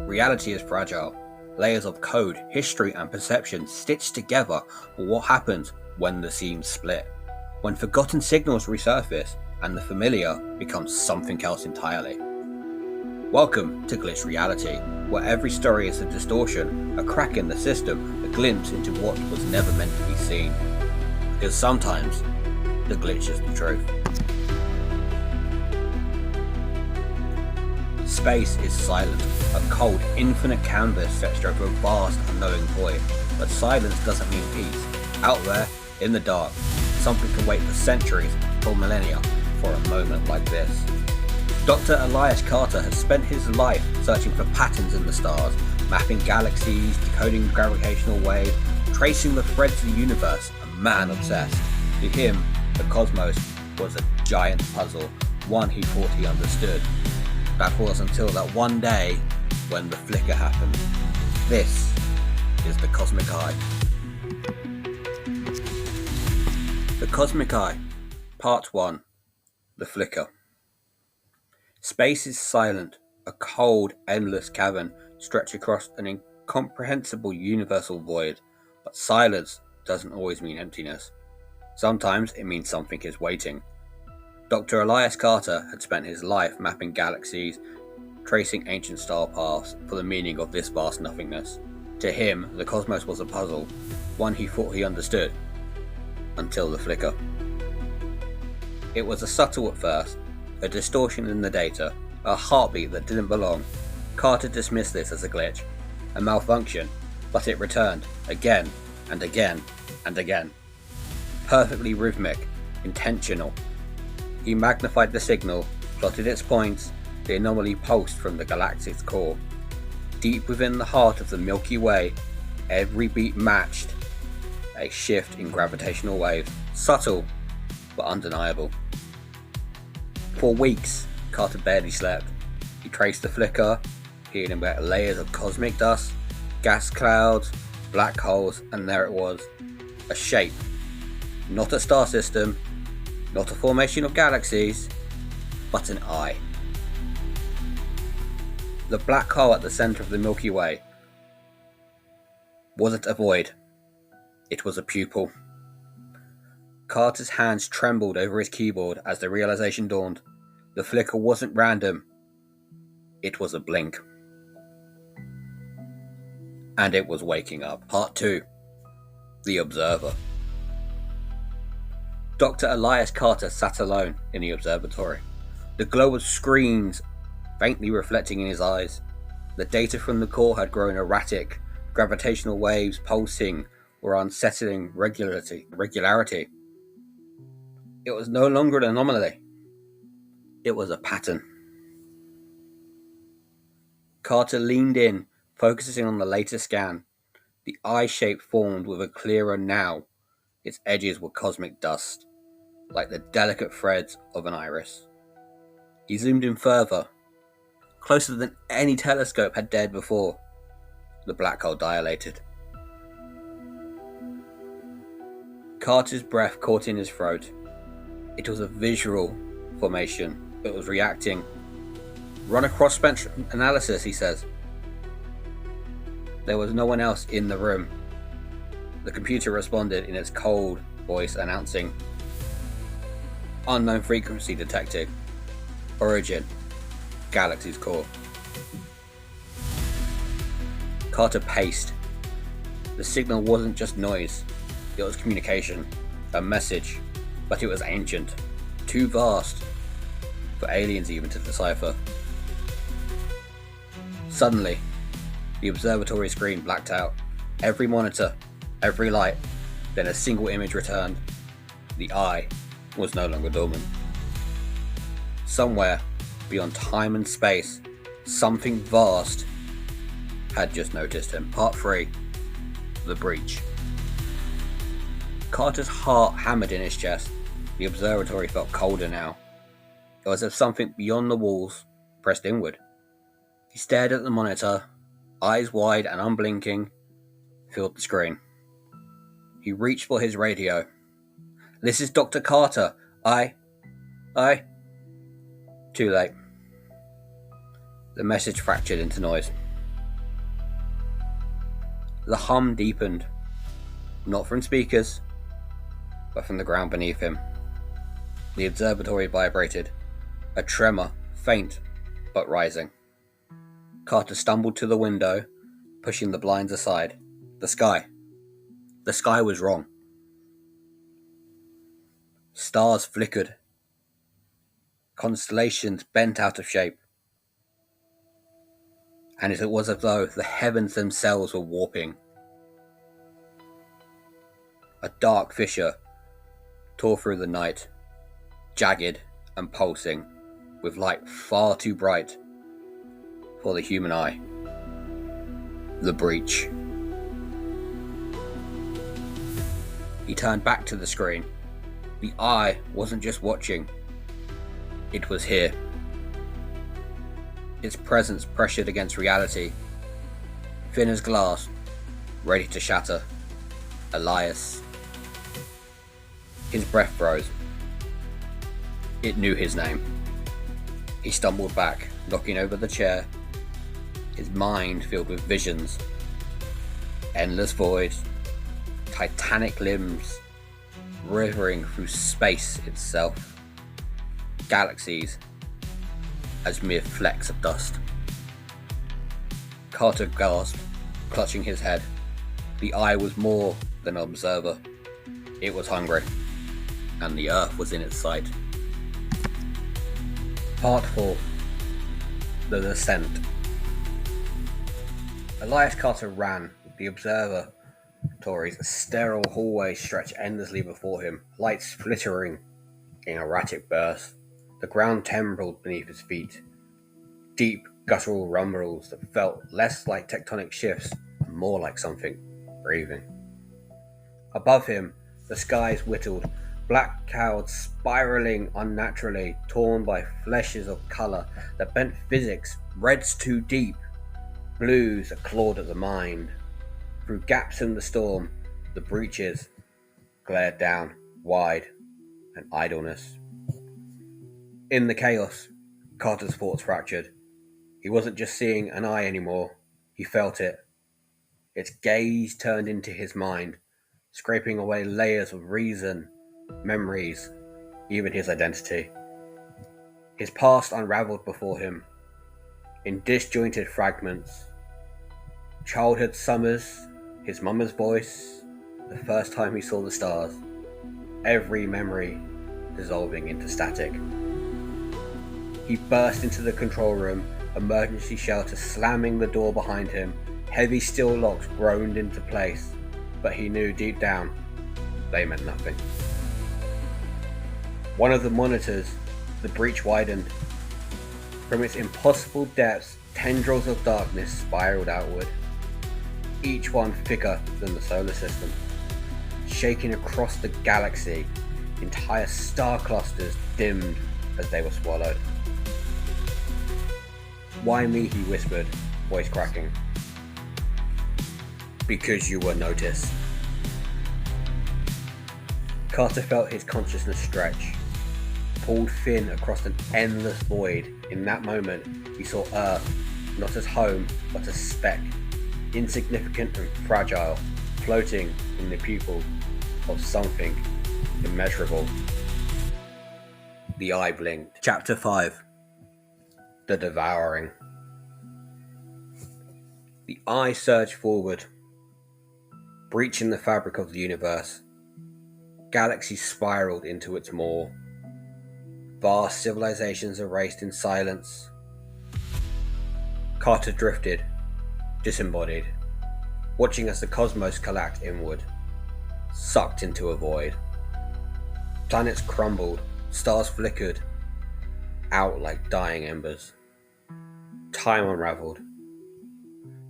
Reality is fragile. Layers of code, history, and perception stitched together. But what happens when the seams split? When forgotten signals resurface and the familiar becomes something else entirely. Welcome to Glitched Reality, where every story is a distortion, a crack in the system, a glimpse into what was never meant to be seen. Because sometimes, the glitch is the truth. Space is silent, a cold, infinite canvas stretched over a vast, unknowing void. But silence doesn't mean peace. Out there, in the dark, something can wait for centuries, or millennia, for a moment like this. Dr. Elias Carter has spent his life searching for patterns in the stars, mapping galaxies, decoding gravitational waves, tracing the threads of the universe, a man obsessed. To him, the cosmos was a giant puzzle, one he thought he understood. That was until that one day when the flicker happened. This is the Cosmic Eye. The Cosmic Eye, Part 1, The Flicker. Space is silent, a cold, endless cavern stretched across an incomprehensible universal void. But silence doesn't always mean emptiness. Sometimes it means something is waiting. Dr. Elias Carter had spent his life mapping galaxies, tracing ancient star paths for the meaning of this vast nothingness. To him, the cosmos was a puzzle, one he thought he understood, until the flicker. It was subtle at first, a distortion in the data, a heartbeat that didn't belong. Carter dismissed this as a glitch, a malfunction, but it returned, again and again and again. Perfectly rhythmic, intentional. He magnified the signal, plotted its points, the anomaly pulsed from the galactic's core. Deep within the heart of the Milky Way, every beat matched a shift in gravitational waves, subtle but undeniable. For weeks, Carter barely slept. He traced the flicker, peeling back layers of cosmic dust, gas clouds, black holes, and there it was, a shape. Not a star system, not a formation of galaxies, but an eye. The black hole at the center of the Milky Way wasn't a void, it was a pupil. Carter's hands trembled over his keyboard as the realization dawned. The flicker wasn't random, it was a blink. And it was waking up. Part 2, The Observer. Dr. Elias Carter sat alone in the observatory. The glow of screens faintly reflecting in his eyes. The data from the core had grown erratic. Gravitational waves pulsing were unsettling regularity. It was no longer an anomaly. It was a pattern. Carter leaned in, focusing on the latest scan. The eye shape formed with a clearer now. Its edges were cosmic dust, like the delicate threads of an iris. He zoomed in further, closer than any telescope had dared before. The black hole dilated. Carter's breath caught in his throat. It was a visual formation. It was reacting. Run a cross-spectrum analysis, he says. There was no one else in the room. The computer responded in its cold voice, announcing, unknown frequency detected. Origin, galaxy's core. Carter paced. The signal wasn't just noise, it was communication, a message, but it was ancient, too vast for aliens even to decipher. Suddenly, the observatory screen blacked out. Every monitor, every light, then a single image returned. The eye was no longer dormant. Somewhere beyond time and space, something vast had just noticed him. Part 3, The Breach. Carter's heart hammered in his chest. The observatory felt colder now. It was as if something beyond the walls pressed inward. He stared at the monitor, eyes wide and unblinking, filled the screen. He reached for his radio. This is Dr. Carter. I... Too late. The message fractured into noise. The hum deepened, not from speakers, but from the ground beneath him. The observatory vibrated, a tremor, faint but rising. Carter stumbled to the window, pushing the blinds aside. The sky was wrong. Stars flickered. Constellations bent out of shape. And it was as though the heavens themselves were warping. A dark fissure tore through the night, jagged and pulsing, with light far too bright for the human eye. The breach. He turned back to the screen. The eye wasn't just watching, it was here. Its presence pressured against reality, thin as glass, ready to shatter. Elias. His breath froze. It knew his name. He stumbled back, knocking over the chair, his mind filled with visions. Endless voids, titanic limbs, rivering through space itself. Galaxies as mere flecks of dust. Carter gasped, clutching his head. The eye was more than an observer. It was hungry, and the earth was in its sight. Part 4. The Descent. Elias Carter ran. The observatory's sterile hallway stretched endlessly before him, lights flittering in erratic bursts. The ground trembled beneath his feet. Deep guttural rumbles that felt less like tectonic shifts and more like something breathing. Above him, the skies whittled, black clouds spiraling unnaturally, torn by fleshes of colour that bent physics, reds too deep, blues that clawed at the mind. Through gaps in the storm, the breaches glared down, wide and idleness. In the chaos, Carter's thoughts fractured. He wasn't just seeing an eye anymore, he felt it. Its gaze turned into his mind, scraping away layers of reason, memories, even his identity. His past unraveled before him, in disjointed fragments. Childhood summers, his mama's voice, the first time he saw the stars, every memory dissolving into static. He burst into the control room, emergency shelter slamming the door behind him. Heavy steel locks groaned into place, but he knew deep down they meant nothing. One of the monitors, the breach widened. From its impossible depths, tendrils of darkness spiraled outward, each one thicker than the solar system. Shaking across the galaxy, entire star clusters dimmed as they were swallowed. "Why me?" he whispered, voice cracking. "Because you were noticed." Carter felt his consciousness stretch, pulled thin across an endless void. In that moment, he saw Earth not as home, but as speck, insignificant and fragile, floating in the pupil of something immeasurable. The eye blinked. Chapter 5. The Devouring. The eye surged forward, breaching the fabric of the universe. Galaxies spiraled into its maw. Vast civilizations erased in silence. Carter drifted, disembodied, watching as the cosmos collapsed inward, sucked into a void. Planets crumbled, stars flickered out like dying embers. Time unraveled.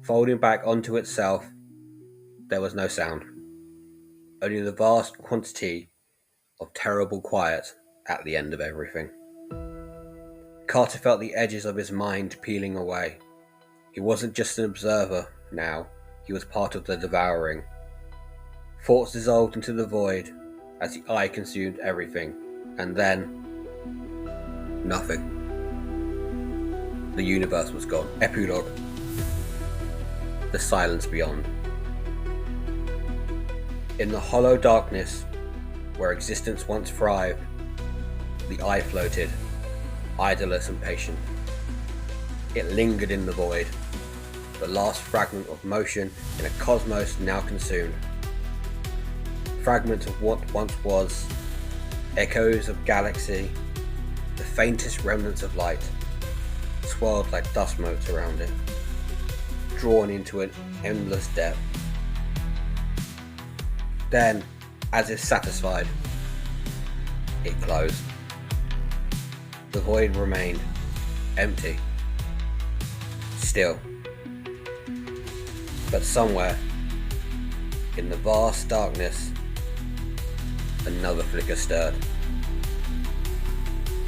Folding back onto itself, there was no sound, only the vast quantity of terrible quiet at the end of everything. Carter felt the edges of his mind peeling away. He wasn't just an observer now, he was part of the devouring. Thoughts dissolved into the void as the eye consumed everything, and then nothing. The universe was gone. Epilogue. The silence beyond. In the hollow darkness where existence once thrived, the eye floated, idolous and patient. It lingered in the void, the last fragment of motion in a cosmos now consumed. Fragments of what once was, echoes of galaxy, the faintest remnants of light, swirled like dust motes around it, drawn into an endless depth. Then, as if satisfied, it closed. The void remained empty, still. But somewhere, in the vast darkness, another flicker stirred.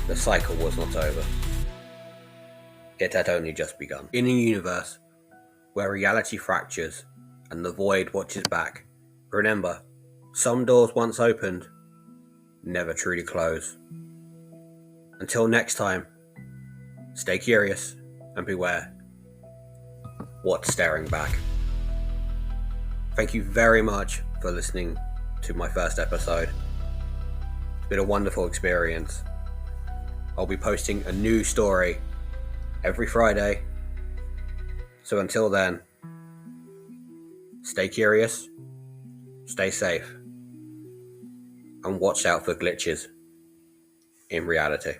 The cycle was not over. It had only just begun. In a universe where reality fractures and the void watches back, remember, some doors once opened never truly close. Until next time, stay curious and beware what's staring back. Thank you very much for listening to my first episode. It's been a wonderful experience. I'll be posting a new story every Friday. So until then, stay curious, stay safe, and watch out for glitches in reality.